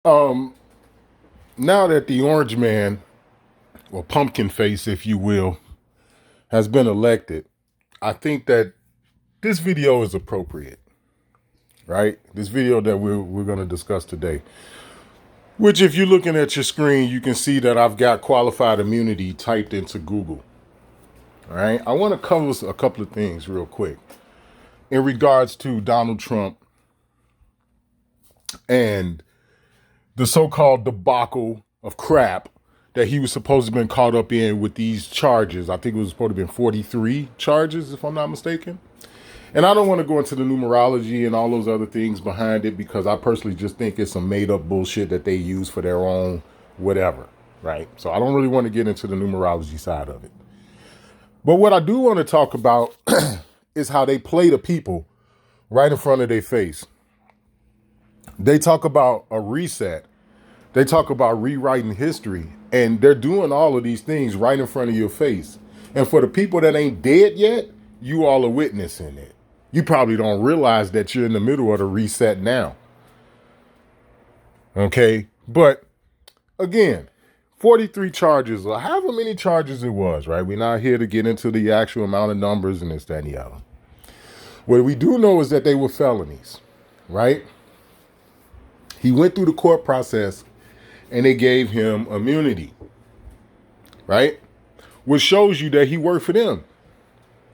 Um, Now that the orange man, or pumpkin face, if you will, has been elected, I think that this video is appropriate, right? This video that we're going to discuss today, which if you're looking at your screen, you can see that I've got qualified immunity typed into Google. All right. I want to cover a couple of things real quick in regards to Donald Trump and the so-called debacle of crap that he was supposed to have been caught up in with these charges. I think it was supposed to have been 43 charges, if I'm not mistaken. And I don't want to go into the numerology and all those other things behind it because I personally just think it's some made up bullshit that they use for their own whatever, right? So I don't really want to get into the numerology side of it. But what I do want to talk about is how they play the people right in front of their face. They talk about a reset. They talk about rewriting history, and they're doing all of these things right in front of your face. And for the people that ain't dead yet, you all are witnessing it. You probably don't realize that you're in the middle of the reset now. Okay? But again, 43 charges, or however many charges it was, right? We're not here to get into the actual amount of numbers and this, that, and the other. What we do know is that they were felonies, right? He went through the court process and they gave him immunity, right? Which shows you that he worked for them,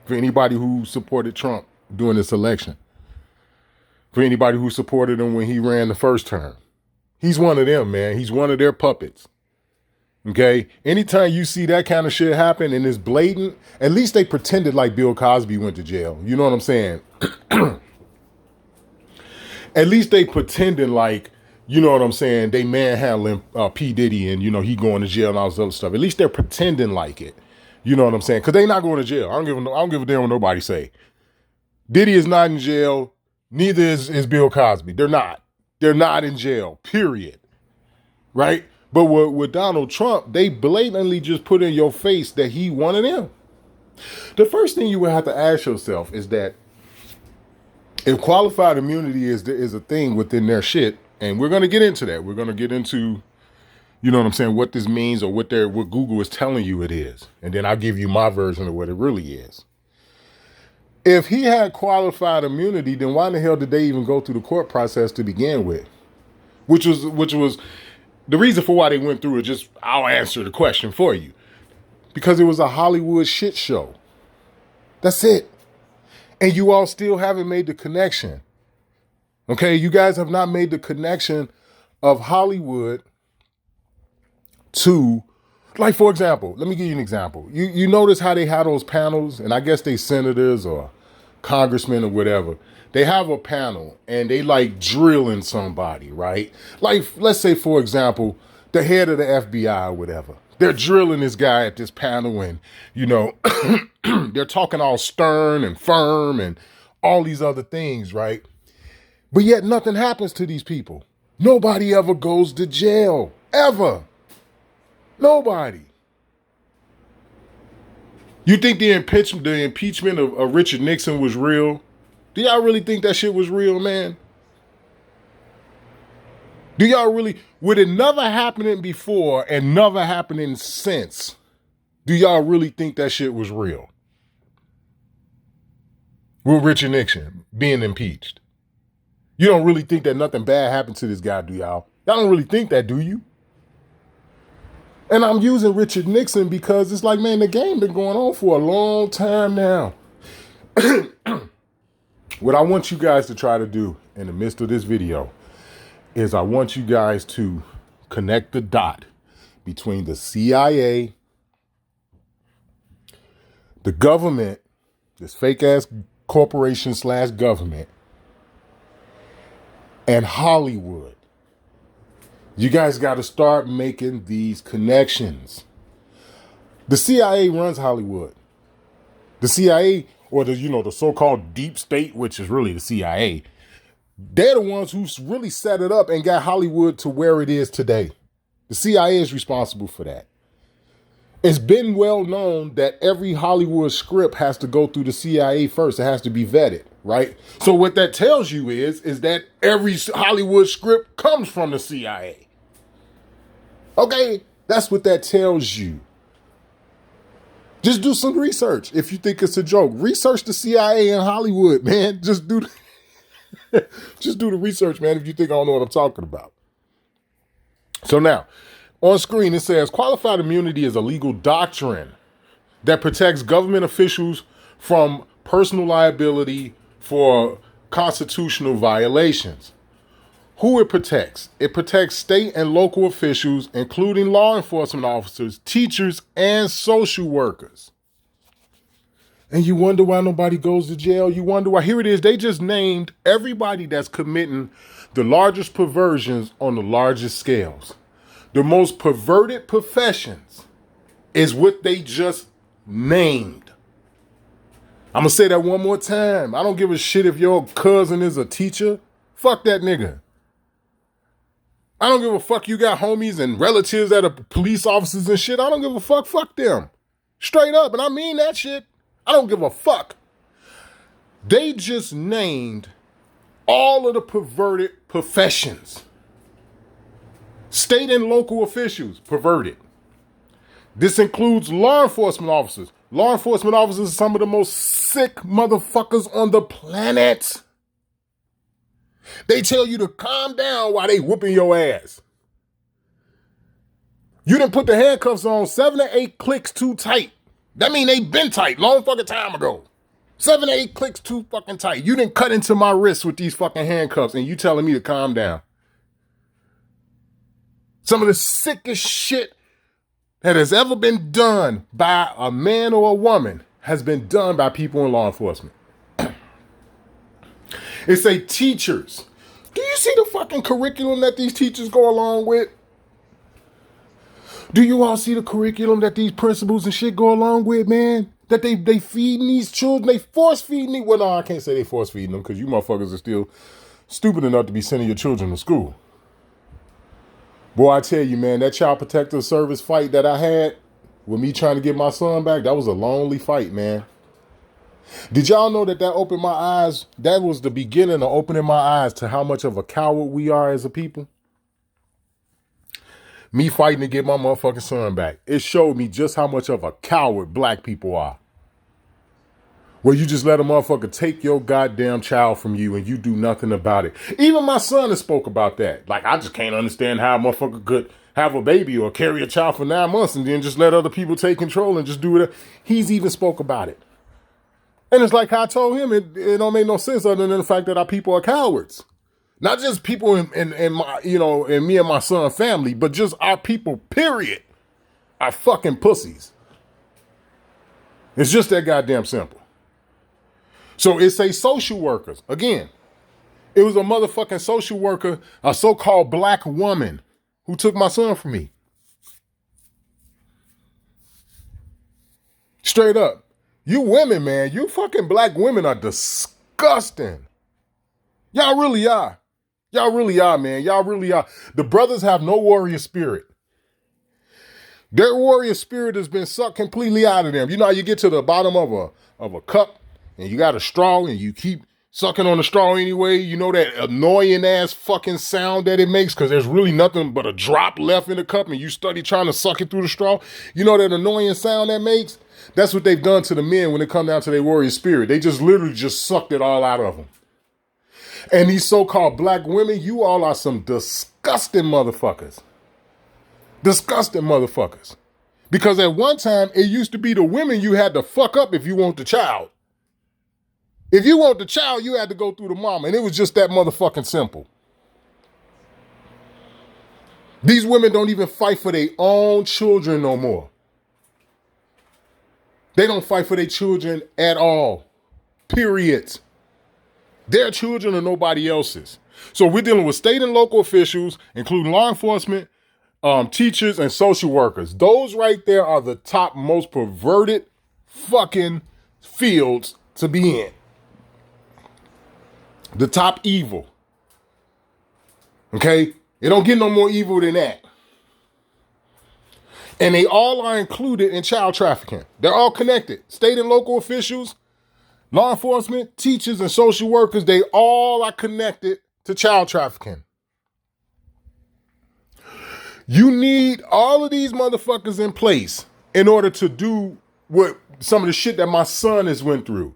for anybody who supported Trump during this election, for anybody who supported him when he ran the first term. He's one of them, man. He's one of their puppets. Okay? Anytime you see that kind of shit happen and it's blatant, at least they pretended like Bill Cosby went to jail. You know what I'm saying? At least they pretending like, you know what I'm saying, they manhandling P. Diddy and, you know, he going to jail and all this other stuff. At least they're pretending like it. You know what I'm saying? Because they not going to jail. I don't give a damn what nobody say. Diddy is not in jail. Neither is Bill Cosby. They're not. They're not in jail, period. Right? But with Donald Trump, they blatantly just put in your face that he one of them. The first thing you would have to ask yourself is that if qualified immunity is a thing within their shit, and we're going to get into that. We're going to get into, you know what I'm saying, what this means or what Google is telling you it is. And then I'll give you my version of what it really is. If he had qualified immunity, then why in the hell did they even go through the court process to begin with? Which was the reason for why they went through it. Just, I'll answer the question for you. Because it was a Hollywood shit show. That's it. And you all still haven't made the connection. Okay, you guys have not made the connection of Hollywood to, like, for example, let me give you an example. You notice how they have those panels, and I guess they senators or congressmen or whatever. They have a panel and they like drilling somebody, right? Like, let's say, for example, the head of the FBI or whatever. They're drilling this guy at this panel and, you know, they're talking all stern and firm and all these other things, right? But yet nothing happens to these people. Nobody ever goes to jail. Ever. Nobody. You think the impeachment of Richard Nixon was real? Do y'all really think that shit was real, man? Do y'all really, with it never happening before and never happening since, do y'all really think that shit was real? With Richard Nixon being impeached. You don't really think that nothing bad happened to this guy, do y'all? Y'all don't really think that, do you? And I'm using Richard Nixon because it's like, man, the game been going on for a long time now. What I want you guys to try to do in the midst of this video is I want you guys to connect the dot between the CIA, the government, this fake ass corporation / government, and Hollywood. You guys got to start making these connections. The CIA runs Hollywood. The CIA, or the so-called deep state, which is really the CIA, they're the ones who really set it up and got Hollywood to where it is today. The CIA is responsible for that. It's been well known that every Hollywood script has to go through the CIA first. It has to be vetted. right? So what that tells you is that every Hollywood script comes from the CIA. Okay, that's what that tells you. Just do some research if you think it's a joke. Research the CIA in Hollywood, man. Just do the research, man, if you think I don't know what I'm talking about. So now, on screen it says qualified immunity is a legal doctrine that protects government officials from personal liability for constitutional violations. Who it protects? It protects state and local officials, including law enforcement officers, teachers, and social workers. And you wonder why nobody goes to jail? You wonder why? Here it is. They just named everybody that's committing the largest perversions on the largest scales. The most perverted professions is what they just named. I'm going to say that one more time. I don't give a shit if your cousin is a teacher. Fuck that nigga. I don't give a fuck you got homies and relatives that are police officers and shit. I don't give a fuck. Fuck them. Straight up. And I mean that shit. I don't give a fuck. They just named all of the perverted professions. State and local officials, perverted. This includes law enforcement officers. Law enforcement officers are some of the most sick motherfuckers on the planet. They tell you to calm down while they whooping your ass. You didn't put the handcuffs on 7 to 8 clicks too tight. That mean they been tight long fucking time ago. 7 to 8 clicks too fucking tight. You didn't cut into my wrist with these fucking handcuffs and you telling me to calm down. Some of the sickest shit that has ever been done by a man or a woman has been done by people in law enforcement. It's a teachers. Do you see the fucking curriculum that these teachers go along with? Do you all see the curriculum that these principals and shit go along with, man? That they feeding these children, they force feeding them. Well, no, I can't say they force feeding them because you motherfuckers are still stupid enough to be sending your children to school. Boy, I tell you, man, that child protective service fight that I had with me trying to get my son back, that was a lonely fight, man. Did y'all know that opened my eyes? That was the beginning of opening my eyes to how much of a coward we are as a people. Me fighting to get my motherfucking son back. It showed me just how much of a coward black people are. Where you just let a motherfucker take your goddamn child from you and you do nothing about it. Even my son has spoke about that. Like, I just can't understand how a motherfucker could have a baby or carry a child for 9 months and then just let other people take control and just do it. He's even spoke about it. And it's like I told him, it don't make no sense other than the fact that our people are cowards. Not just people in my, in me and my son family, but just our people, period, are fucking pussies. It's just that goddamn simple. So it's a social workers. Again, it was a motherfucking social worker, a so-called black woman who took my son from me. Straight up. You women, man, you fucking black women are disgusting. Y'all really are. Y'all really are, man. Y'all really are. The brothers have no warrior spirit. Their warrior spirit has been sucked completely out of them. You know how you get to the bottom of a cup and you got a straw and you keep sucking on the straw anyway. You know that annoying ass fucking sound that it makes because there's really nothing but a drop left in the cup and you study trying to suck it through the straw. You know that annoying sound that makes? That's what they've done to the men when it come down to their warrior spirit. They just literally just sucked it all out of them. And these so-called black women, you all are some disgusting motherfuckers. Disgusting motherfuckers. Because at one time, it used to be the women you had to fuck up if you want the child. If you want the child, you had to go through the mama. And it was just that motherfucking simple. These women don't even fight for their own children no more. They don't fight for their children at all. Period. Their children are nobody else's. So we're dealing with state and local officials, including law enforcement, teachers, and social workers. Those right there are the top most perverted fucking fields to be in. The top evil. Okay? It don't get no more evil than that. And they all are included in child trafficking. They're all connected. State and local officials, Law enforcement, teachers, and social workers, they all are connected to child trafficking. You need all of these motherfuckers in place in order to do what some of the shit that my son has went through.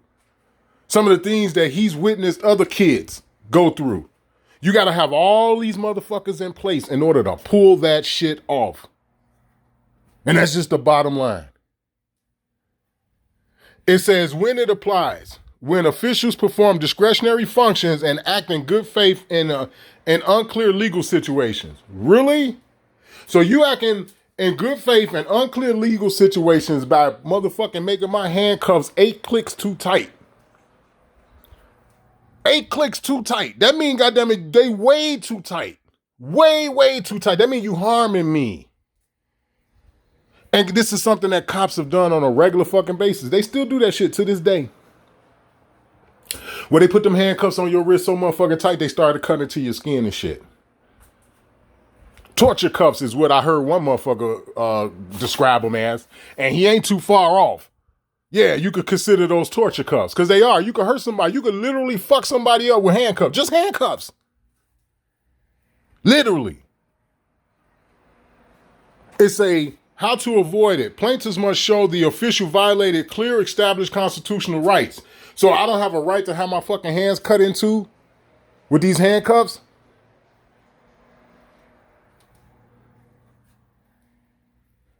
Some of the things that he's witnessed other kids go through. You got to have all these motherfuckers in place in order to pull that shit off. And that's just the bottom line. It says when it applies, when officials perform discretionary functions and act in good faith in unclear legal situations. Really? So you acting in good faith in unclear legal situations by motherfucking making my handcuffs 8 clicks too tight. 8 clicks too tight. That mean, goddamn it, they way too tight. Way too tight. That mean you harming me. And this is something that cops have done on a regular fucking basis. They still do that shit to this day. Where they put them handcuffs on your wrist so motherfucking tight, they started cutting into your skin and shit. Torture cuffs is what I heard one motherfucker describe them as. And he ain't too far off. Yeah, you could consider those torture cuffs. Because they are. You could hurt somebody. You could literally fuck somebody up with handcuffs. Just handcuffs. Literally. It's a how to avoid it. Plaintiffs must show the official violated clear established constitutional rights. So I don't have a right to have my fucking hands cut into with these handcuffs?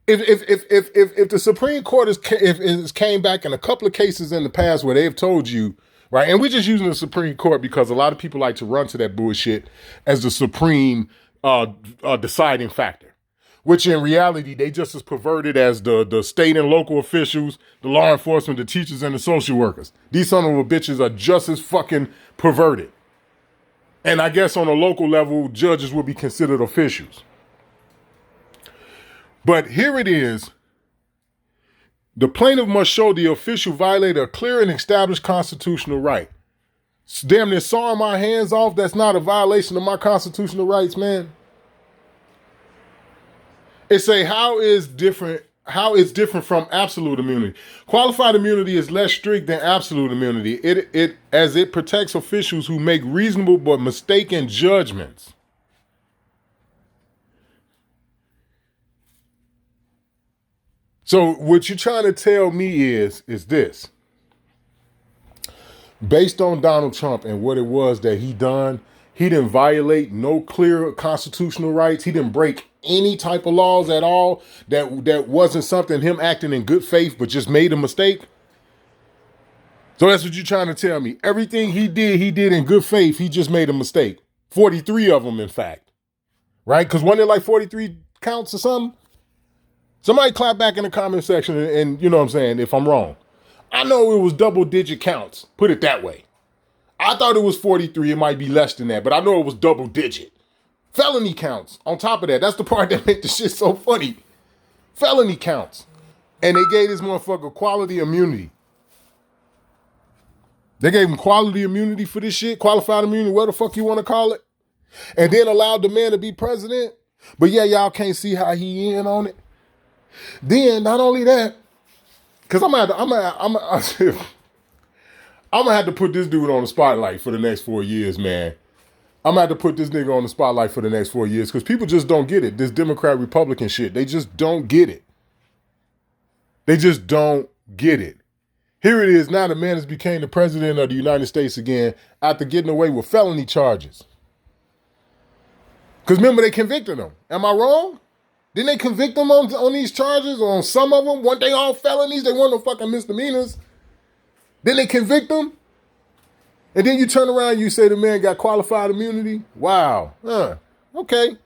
If the Supreme Court is came back in a couple of cases in the past where they've told you, right, and we're just using the Supreme Court because a lot of people like to run to that bullshit as the supreme deciding factor. Which in reality, they just as perverted as the state and local officials, the law enforcement, the teachers, and the social workers. These son of a bitches are just as fucking perverted. And I guess on a local level, judges will be considered officials. But here it is. The plaintiff must show the official violated a clear and established constitutional right. Damn near sawing my hands off, that's not a violation of my constitutional rights, man. It say how it's different from absolute immunity. Qualified immunity is less strict than absolute immunity. It protects officials who make reasonable but mistaken judgments. So what you're trying to tell me is this. Based on Donald Trump and what it was that he done, he didn't violate no clear constitutional rights. He didn't break any type of laws at all. That wasn't something him acting in good faith, but just made a mistake. So that's what you're trying to tell me. Everything he did in good faith. He just made a mistake. 43 of them, in fact. Right? Because wasn't it like 43 counts or something? Somebody clap back in the comment section and you know what I'm saying, if I'm wrong. I know it was double digit counts. Put it that way. I thought it was 43. It might be less than that, but I know it was double digit. Felony counts on top of that. That's the part that made the shit so funny. Felony counts. And they gave this motherfucker quality immunity. They gave him quality immunity for this shit. Qualified immunity, what the fuck you want to call it. And then allowed the man to be president. But yeah, y'all can't see how he in on it. Then, not only that, because I'm gonna have to put this dude on the spotlight for the next 4 years, man. I'm gonna have to put this nigga on the spotlight for the next 4 years because people just don't get it. This Democrat-Republican shit, they just don't get it. They just don't get it. Here it is now, the man has became the president of the United States again after getting away with felony charges. Because remember, they convicted him. Am I wrong? Didn't they convict him on these charges or on some of them? Weren't they all felonies? They weren't no fucking misdemeanors. Then they convict him? And then you turn around and you say the man got qualified immunity? Wow. Okay.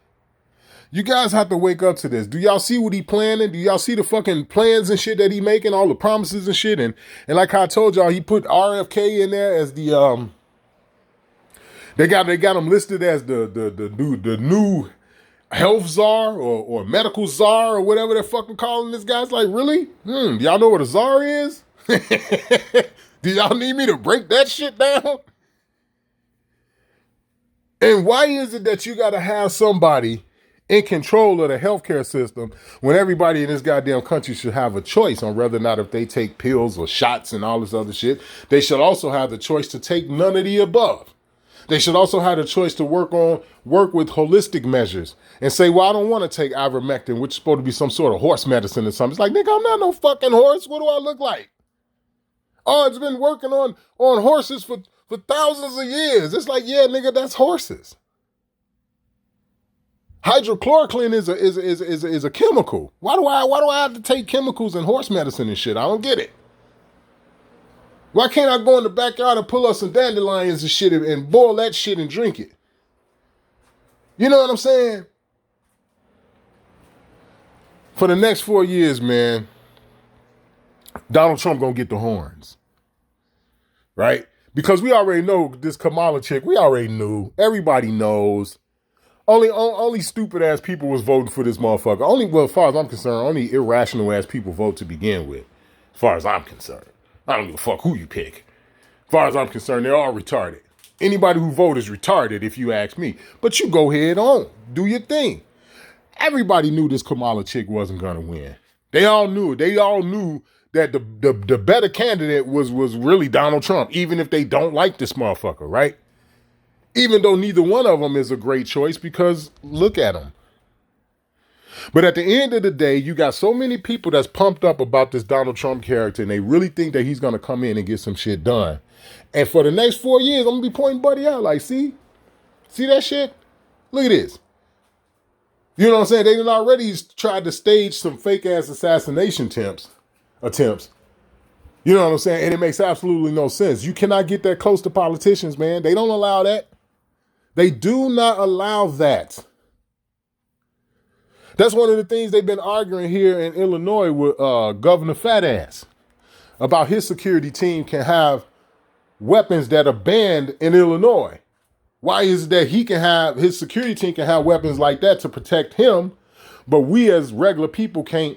You guys have to wake up to this. Do y'all see what he planning? Do y'all see the fucking plans and shit that he making? All the promises and shit? And like I told y'all, he put RFK in there as the they got him listed as the new health czar or medical czar or whatever they're fucking calling this guy. It's like, really? Y'all know what a czar is? Do y'all need me to break that shit down? And why is it that you got to have somebody in control of the healthcare system when everybody in this goddamn country should have a choice on whether or not if they take pills or shots and all this other shit. They should also have the choice to take none of the above. They should also have the choice to work with holistic measures and say, well, I don't want to take ivermectin, which is supposed to be some sort of horse medicine or something. It's like, nigga, I'm not no fucking horse. What do I look like? Oh, it's been working on horses for thousands of years. It's like, yeah, nigga, that's horses. Hydrochloroquine is a chemical. Why do I have to take chemicals and horse medicine and shit? I don't get it. Why can't I go in the backyard and pull up some dandelions and shit and boil that shit and drink it? You know what I'm saying? For the next 4 years, man, Donald Trump gonna get the horns. Right? Because we already know this Kamala chick, we already knew. Everybody knows. Only stupid ass people was voting for this motherfucker. Well, as far as I'm concerned, only irrational ass people vote to begin with. As far as I'm concerned. I don't give a fuck who you pick. As far as I'm concerned, they're all retarded. Anybody who votes is retarded, if you ask me. But you go ahead on. Do your thing. Everybody knew this Kamala chick wasn't going to win. They all knew it. They all knew that the better candidate was really Donald Trump, even if they don't like this motherfucker, right? Even though neither one of them is a great choice, because look at them. But at the end of the day, you got so many people that's pumped up about this Donald Trump character, and they really think that he's going to come in and get some shit done. And for the next 4 years, I'm going to be pointing Buddy out like, see that shit? Look at this. You know what I'm saying? They done already tried to stage some fake-ass assassination attempts. You know what I'm saying? And it makes absolutely no sense. You cannot get that close to politicians, man. They don't allow that. They do not allow that. That's one of the things they've been arguing here in Illinois with Governor Fat Ass about his security team can have weapons that are banned in Illinois. Why is it that his security team can have weapons like that to protect him, but we as regular people can't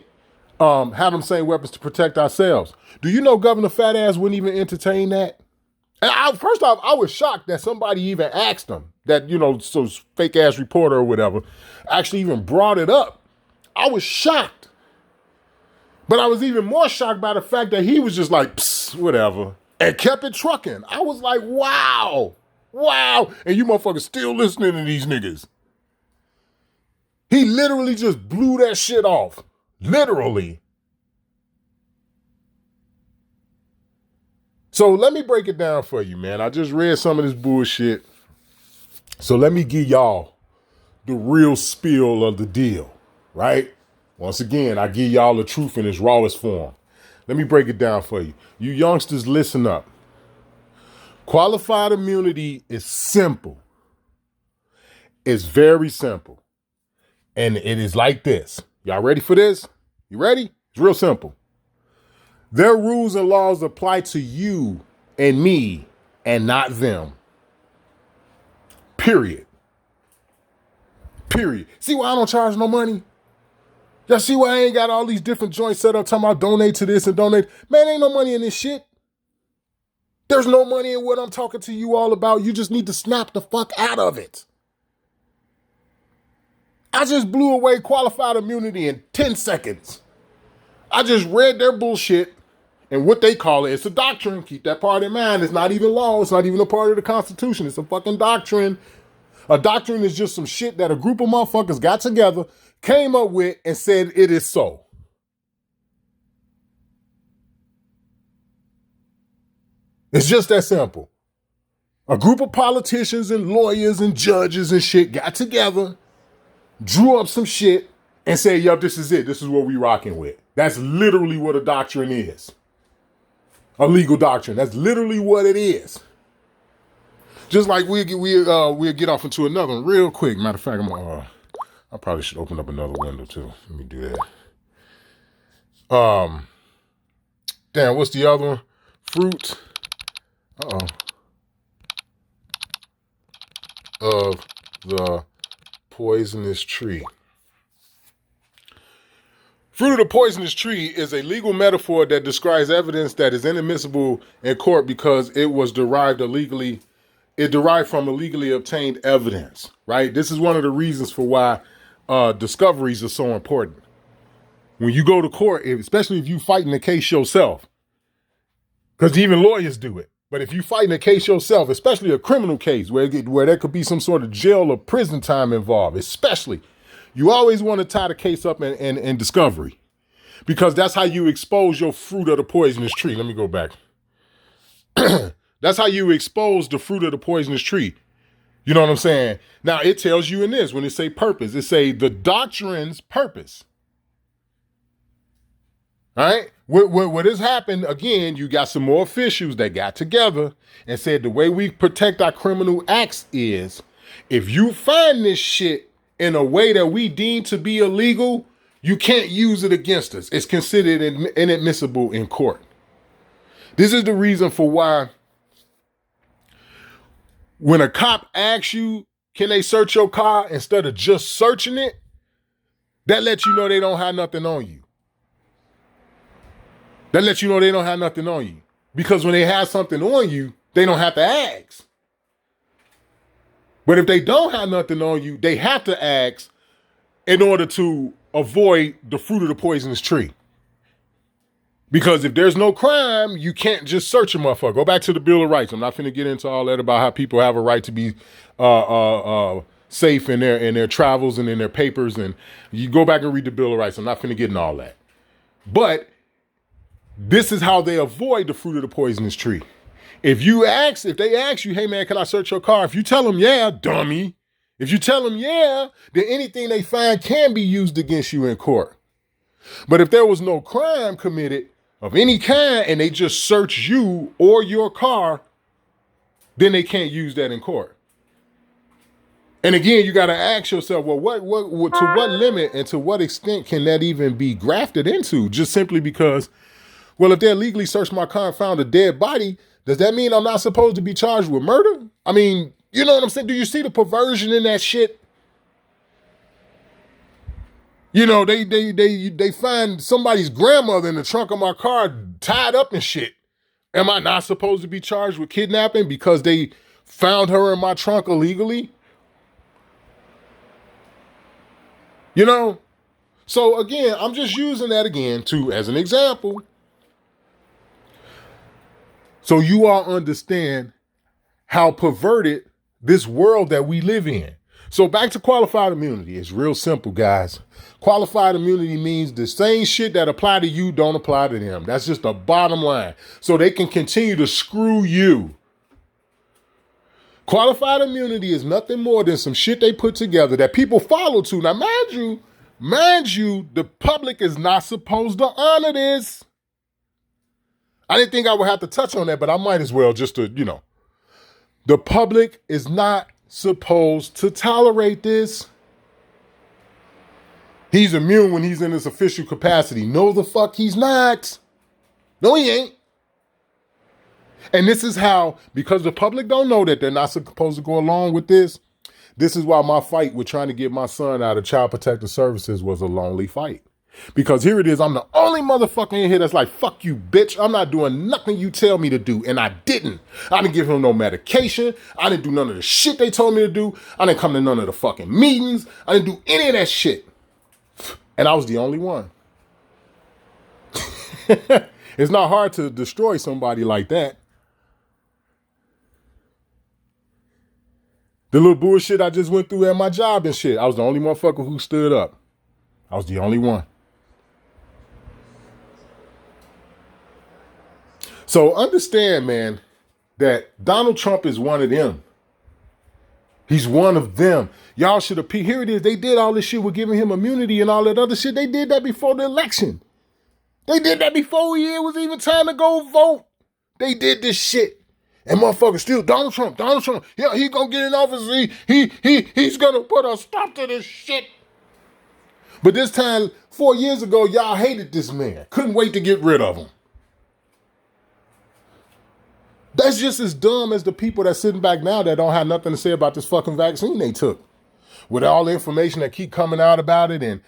have them same weapons to protect ourselves? Do you know Governor Fat Ass wouldn't even entertain that? And first off, I was shocked that somebody even asked him, that, so fake ass reporter or whatever, actually even brought it up. I was shocked. But I was even more shocked by the fact that he was just like, psst, whatever, and kept it trucking. I was like, wow. And you motherfuckers still listening to these niggas. He literally just blew that shit off. Literally. So let me break it down for you, man. I just read some of this bullshit. So let me give y'all the real spiel of the deal, right? Once again, I give y'all the truth in its rawest form. Let me break it down for you. You youngsters, listen up. Qualified immunity is simple. It's very simple. And it is like this. Y'all ready for this? You ready? It's real simple. Their rules and laws apply to you and me and not them. Period. See why I don't charge no money? Y'all see why I ain't got all these different joints set up talking about donate to this and donate? Man, ain't no money in this shit. There's no money in what I'm talking to you all about. You just need to snap the fuck out of it. I just blew away qualified immunity in 10 seconds. I just read their bullshit and what they call it. It's a doctrine. Keep that part in mind. It's not even law. It's not even a part of the Constitution. It's a fucking doctrine. A doctrine is just some shit that a group of motherfuckers got together, came up with, and said it is so. It's just that simple. A group of politicians and lawyers and judges and shit got together, drew up some shit, and said, yo, this is it. This is what we rocking with. That's literally what a doctrine is. A legal doctrine. That's literally what it is. Just like we'll get off into another one real quick. Matter of fact, I probably should open up another window too. Let me do that. Damn, what's the other one? Fruit. Of the poisonous tree. Fruit of the poisonous tree is a legal metaphor that describes evidence that is inadmissible in court because it was derived from illegally obtained evidence, right? This is one of the reasons for why discoveries are so important. When you go to court, especially if you fighting the case yourself, because even lawyers do it. But if you fighting a case yourself, especially a criminal case where there could be some sort of jail or prison time involved, especially, you always want to tie the case up in discovery, because that's how you expose your fruit of the poisonous tree. Let me go back. That's how you expose the fruit of the poisonous tree. You know what I'm saying? Now, it tells you in this, when it say purpose, it say the doctrine's purpose. All right? What has happened, again, you got some more officials that got together and said the way we protect our criminal acts is, if you find this shit in a way that we deem to be illegal, you can't use it against us. It's considered inadmissible in court. This is the reason for why when a cop asks you, can they search your car, instead of just searching it, that lets you know they don't have nothing on you. That lets you know they don't have nothing on you. Because when they have something on you, they don't have to ask. But if they don't have nothing on you, they have to ask in order to avoid the fruit of the poisonous tree. Because if there's no crime, you can't just search a motherfucker. Go back to the Bill of Rights. I'm not finna get into all that about how people have a right to be safe in their travels and in their papers. And you go back and read the Bill of Rights. I'm not finna get into all that. But this is how they avoid the fruit of the poisonous tree. If they ask you, hey man, can I search your car? If you tell them, yeah, dummy. If you tell them, yeah, then anything they find can be used against you in court. But if there was no crime committed of any kind and they just search you or your car, then they can't use that in court. And again, you got to ask yourself, well, what to what limit and to what extent can that even be grafted into? Just simply because, well, if they illegally searched my car and found a dead body, does that mean I'm not supposed to be charged with murder? I mean, you know what I'm saying? Do you see the perversion in that shit? You know, they find somebody's grandmother in the trunk of my car tied up and shit. Am I not supposed to be charged with kidnapping because they found her in my trunk illegally? You know? So again, I'm just using that again as an example. So you all understand how perverted this world that we live in. So back to qualified immunity. It's real simple, guys. Qualified immunity means the same shit that apply to you don't apply to them. That's just the bottom line. So they can continue to screw you. Qualified immunity is nothing more than some shit they put together that people follow to. Now, mind you, the public is not supposed to honor this. I didn't think I would have to touch on that, but I might as well just to, the public is not supposed to tolerate this. He's immune when he's in his official capacity. No, the fuck he's not. No, he ain't. And this is how, because the public don't know that they're not supposed to go along with this, this is why my fight with trying to get my son out of Child Protective Services was a lonely fight. Because here it is, I'm the only motherfucker in here that's like, fuck you, bitch. I'm not doing nothing you tell me to do. And I didn't. I didn't give him no medication. I didn't do none of the shit they told me to do. I didn't come to none of the fucking meetings. I didn't do any of that shit. And I was the only one. It's not hard to destroy somebody like that. The little bullshit I just went through at my job and shit, I was the only motherfucker who stood up. I was the only one. So understand, man, that Donald Trump is one of them. He's one of them. Y'all should have, here it is, they did all this shit with giving him immunity and all that other shit. They did that before the election. They did that before it was even time to go vote. They did this shit. And motherfuckers still, Donald Trump, yeah, he gonna get in office. He's gonna put a stop to this shit. But this time, 4 years ago, y'all hated this man. Couldn't wait to get rid of him. That's just as dumb as the people that's sitting back now that don't have nothing to say about this fucking vaccine they took. With all the information that keep coming out about it, and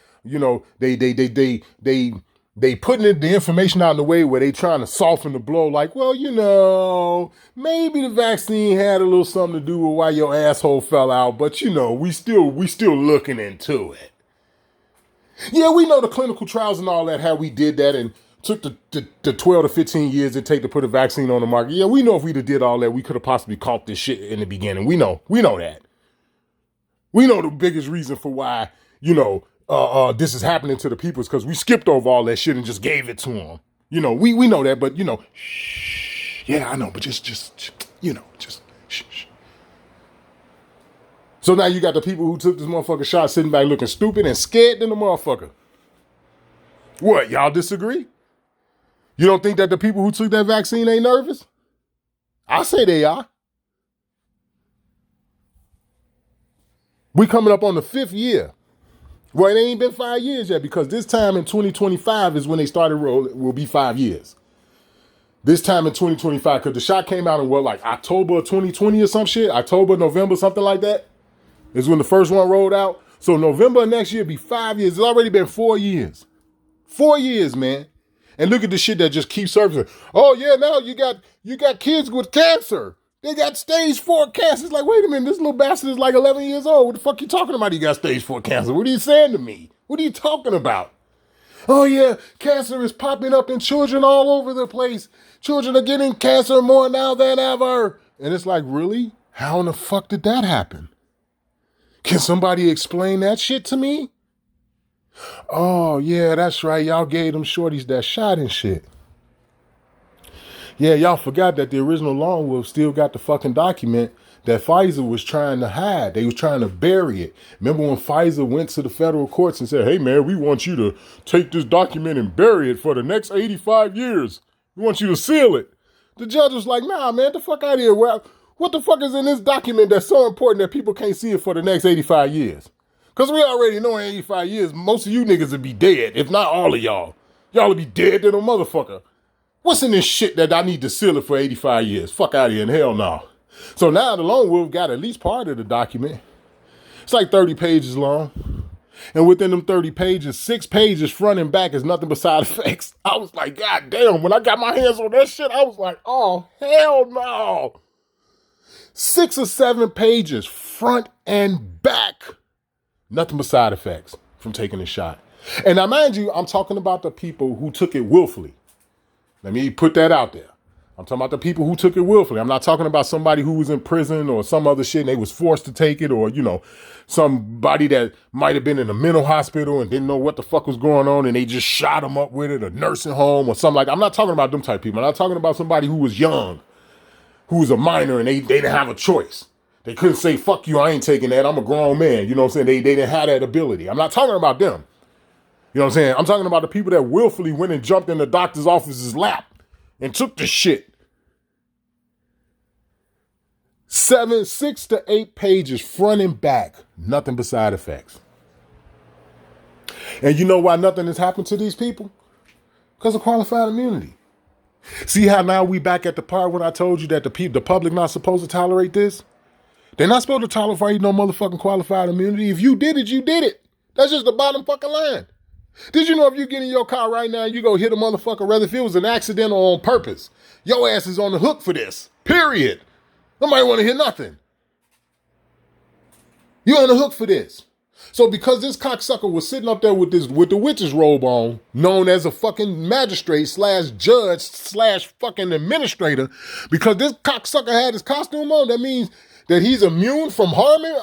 they putting the information out in the way where they trying to soften the blow, like, well, maybe the vaccine had a little something to do with why your asshole fell out, but we still looking into it. Yeah, we know the clinical trials and all that, how we did that and took the 12 to 15 years it take to put a vaccine on the market. Yeah, we know if we'd have did all that, we could have possibly caught this shit in the beginning. We know that. We know the biggest reason for why, this is happening to the people is because we skipped over all that shit and just gave it to them. We know that, but, shh. Yeah, I know, but just shh. So now you got the people who took this motherfucker shot sitting back looking stupid and scared than the motherfucker. What, y'all disagree? You don't think that the people who took that vaccine ain't nervous? I say they are. We coming up on the 5th year. Well, it ain't been 5 years yet because this time in 2025 is when they started rolling. Will be 5 years. This time in 2025, because the shot came out in October of 2020 or some shit? October, November, something like that? Is when the first one rolled out. So November of next year be 5 years. It's already been 4 years. 4 years, man. And look at the shit that just keeps surfacing. Oh yeah, now you got kids with cancer. They got stage 4 cancer. It's like, wait a minute, this little bastard is like 11 years old. What the fuck you talking about? He got stage 4 cancer. What are you saying to me? What are you talking about? Oh yeah, cancer is popping up in children all over the place. Children are getting cancer more now than ever. And it's like, really? How in the fuck did that happen? Can somebody explain that shit to me? Oh, yeah, that's right. Y'all gave them shorties that shot and shit. Yeah, y'all forgot that the original Lone Wolf still got the fucking document that Pfizer was trying to hide. They was trying to bury it. Remember when Pfizer went to the federal courts and said, hey, man, we want you to take this document and bury it for the next 85 years. We want you to seal it. The judge was like, nah, man, the fuck out of here. Well, what the fuck is in this document that's so important that people can't see it for the next 85 years? Because we already know in 85 years, most of you niggas would be dead, if not all of y'all. Y'all would be dead than a motherfucker. What's in this shit that I need to seal it for 85 years? Fuck out of here and hell no. So now the Lone Wolf got at least part of the document. It's like 30 pages long. And within them 30 pages, 6 pages front and back is nothing but side effects. I was like, God damn, when I got my hands on that shit, I was like, oh, hell no. 6 or 7 pages front and back. Nothing but side effects from taking a shot. And now, mind you, I'm talking about the people who took it willfully. Let me put that out there. I'm talking about the people who took it willfully. I'm not talking about somebody who was in prison or some other shit and they was forced to take it, or, somebody that might have been in a mental hospital and didn't know what the fuck was going on and they just shot them up with it, a nursing home or something like that. I'm not talking about them type of people. I'm not talking about somebody who was young, who was a minor and they didn't have a choice. They couldn't say, fuck you, I ain't taking that. I'm a grown man. You know what I'm saying? They didn't have that ability. I'm not talking about them. You know what I'm saying? I'm talking about the people that willfully went and jumped in the doctor's office's lap and took the shit. 6 to 8 pages front and back, nothing but side effects. And you know why nothing has happened to these people? Because of qualified immunity. See how now we back at the part when I told you that the public not supposed to tolerate this? They're not supposed to tolerate no motherfucking qualified immunity. If you did it, you did it. That's just the bottom fucking line. Did you know if you get in your car right now and you go hit a motherfucker, whether if it was an accident or on purpose, your ass is on the hook for this. Period. Nobody want to hear nothing. You're on the hook for this. So because this cocksucker was sitting up there with the witch's robe on, known as a fucking magistrate / judge / fucking administrator, because this cocksucker had his costume on, that means that he's immune from harming,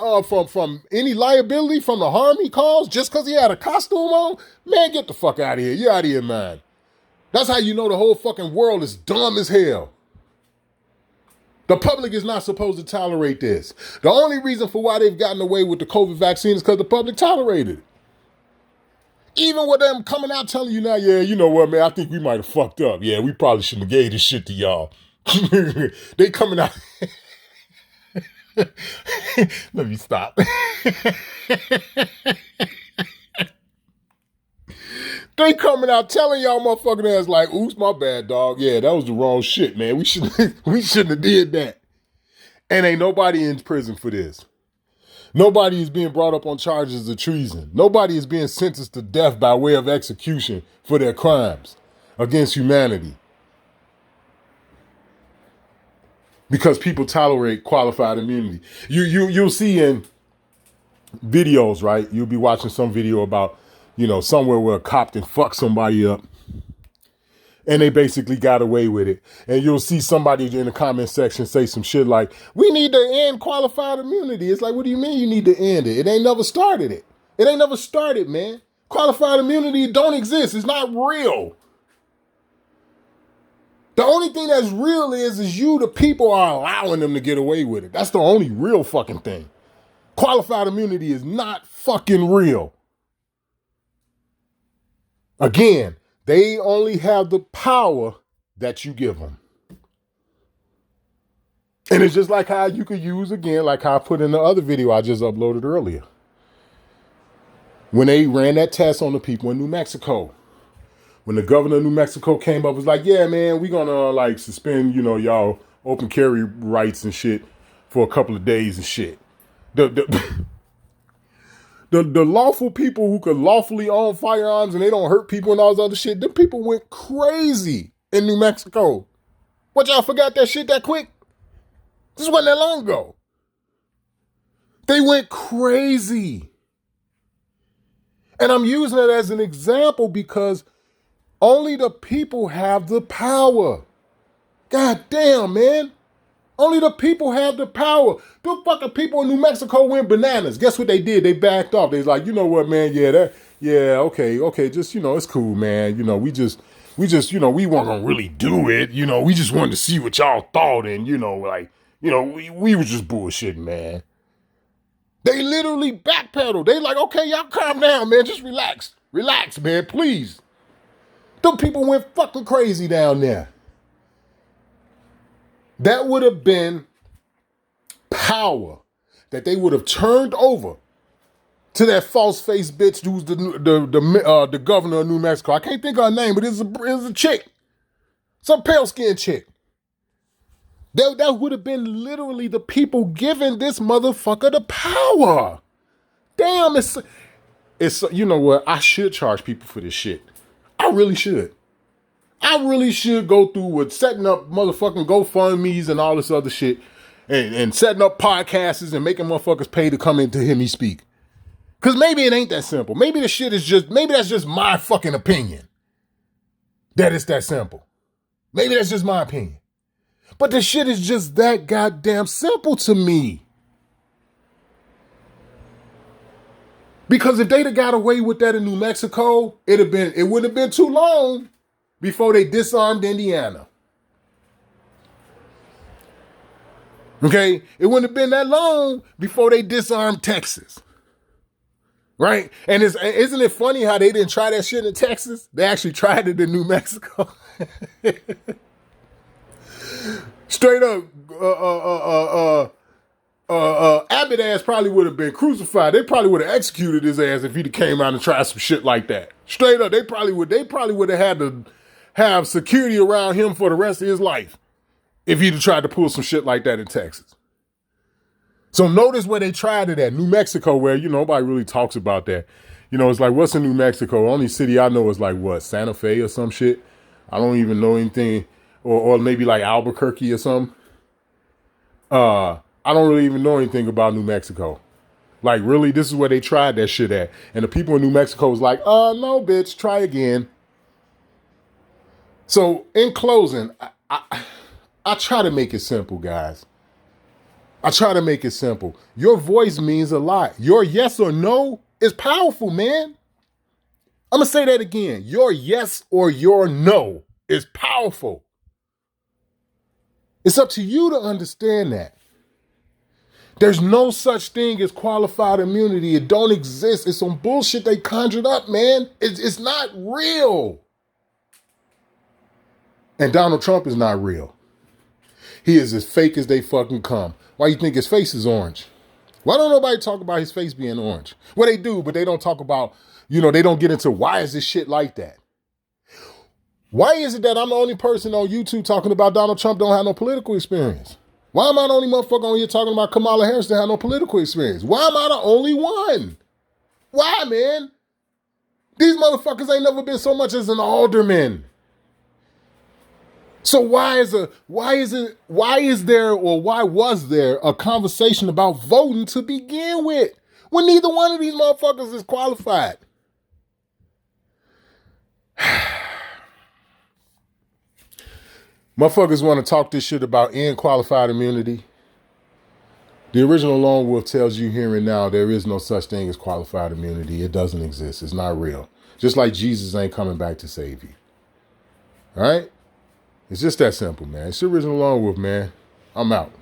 from any liability from the harm he caused just because he had a costume on? Man, get the fuck out of here. You're out of your mind. That's how you know the whole fucking world is dumb as hell. The public is not supposed to tolerate this. The only reason for why they've gotten away with the COVID vaccine is because the public tolerated it. Even with them coming out telling you now, yeah, you know what, man, I think we might have fucked up. Yeah, we probably shouldn't have gave this shit to y'all. They coming out... Let me stop. They coming out telling y'all motherfucking ass like, oops, my bad, dog. Yeah, that was the wrong shit, man. We shouldn't have did that. And ain't nobody in prison for this. Nobody is being brought up on charges of treason. Nobody is being sentenced to death by way of execution for their crimes against humanity. Because people tolerate qualified immunity. You'll see in videos, right? You'll be watching some video about somewhere where a cop then fuck somebody up. And they basically got away with it. And you'll see somebody in the comment section say some shit like, we need to end qualified immunity. It's like, what do you mean you need to end it? It ain't never started it. It ain't never started, man. Qualified immunity don't exist. It's not real. The only thing that's real is you, the people, are allowing them to get away with it. That's the only real fucking thing. Qualified immunity is not fucking real. Again, they only have the power that you give them. And it's just like how you could use, again, like how I put in the other video I just uploaded earlier. When they ran that test on the people in New Mexico. When the governor of New Mexico came up, was like, yeah, man, we're going to suspend, y'all open carry rights and shit for a couple of days and shit. The lawful people who could lawfully own firearms and they don't hurt people and all this other shit, them people went crazy in New Mexico. What, y'all forgot that shit that quick? This wasn't that long ago. They went crazy. And I'm using it as an example because only the people have the power. God damn, man. Only the people have the power. The fucking people in New Mexico went bananas. Guess what they did? They backed off. They was like, you know what, man? Okay. Just, it's cool, man. We just, we weren't gonna really do it. We just wanted to see what y'all thought. And, we were just bullshitting, man. They literally backpedaled. They like, okay, y'all calm down, man. Just relax. Relax, man, please. Them people went fucking crazy down there. That would have been power that they would have turned over to that false-faced bitch who's the governor of New Mexico. I can't think of her name, but it's a chick. Some pale-skinned chick. That would have been literally the people giving this motherfucker the power. Damn, it's you know what? I should charge people for this shit. I really should. I really should go through with setting up motherfucking GoFundMes and all this other shit and setting up podcasts and making motherfuckers pay to come in to hear me speak. Because maybe it ain't that simple. Maybe the shit is maybe that's just my fucking opinion. That it's that simple. Maybe that's just my opinion. But the shit is just that goddamn simple to me. Because if they'd have got away with that in New Mexico, it wouldn't have been too long before they disarmed Indiana. Okay? It wouldn't have been that long before they disarmed Texas. Right? And isn't it funny how they didn't try that shit in Texas? They actually tried it in New Mexico. Straight up, Abbott ass probably would have been crucified. They probably would have executed his ass if he'd came out and tried some shit like that. Straight up, they probably would have had to have security around him for the rest of his life if he'd have tried to pull some shit like that in Texas. So notice where they tried it at, New Mexico, where, nobody really talks about that. It's like, what's in New Mexico? Only city I know is like, what, Santa Fe or some shit? I don't even know anything. Or maybe like Albuquerque or something. I don't really even know anything about New Mexico. Like, really, this is where they tried that shit at. And the people in New Mexico was like, no, bitch, try again. So, in closing, I try to make it simple, guys. I try to make it simple. Your voice means a lot. Your yes or no is powerful, man. I'm going to say that again. Your yes or your no is powerful. It's up to you to understand that. There's no such thing as qualified immunity. It don't exist. It's some bullshit they conjured up, man. It's not real. And Donald Trump is not real. He is as fake as they fucking come. Why you think his face is orange? Why don't nobody talk about his face being orange? Well, they do, but they don't talk about, they don't get into why is this shit like that? Why is it that I'm the only person on YouTube talking about Donald Trump don't have no political experience? Why am I the only motherfucker on here talking about Kamala Harris that have no political experience? Why am I the only one? Why, man? These motherfuckers ain't never been so much as an alderman. So why was there a conversation about voting to begin with when neither one of these motherfuckers is qualified? Motherfuckers want to talk this shit about qualified immunity. The original Lone Wolf tells you here and now there is no such thing as qualified immunity. It doesn't exist. It's not real. Just like Jesus ain't coming back to save you. All right? It's just that simple, man. It's the original Lone Wolf, man. I'm out.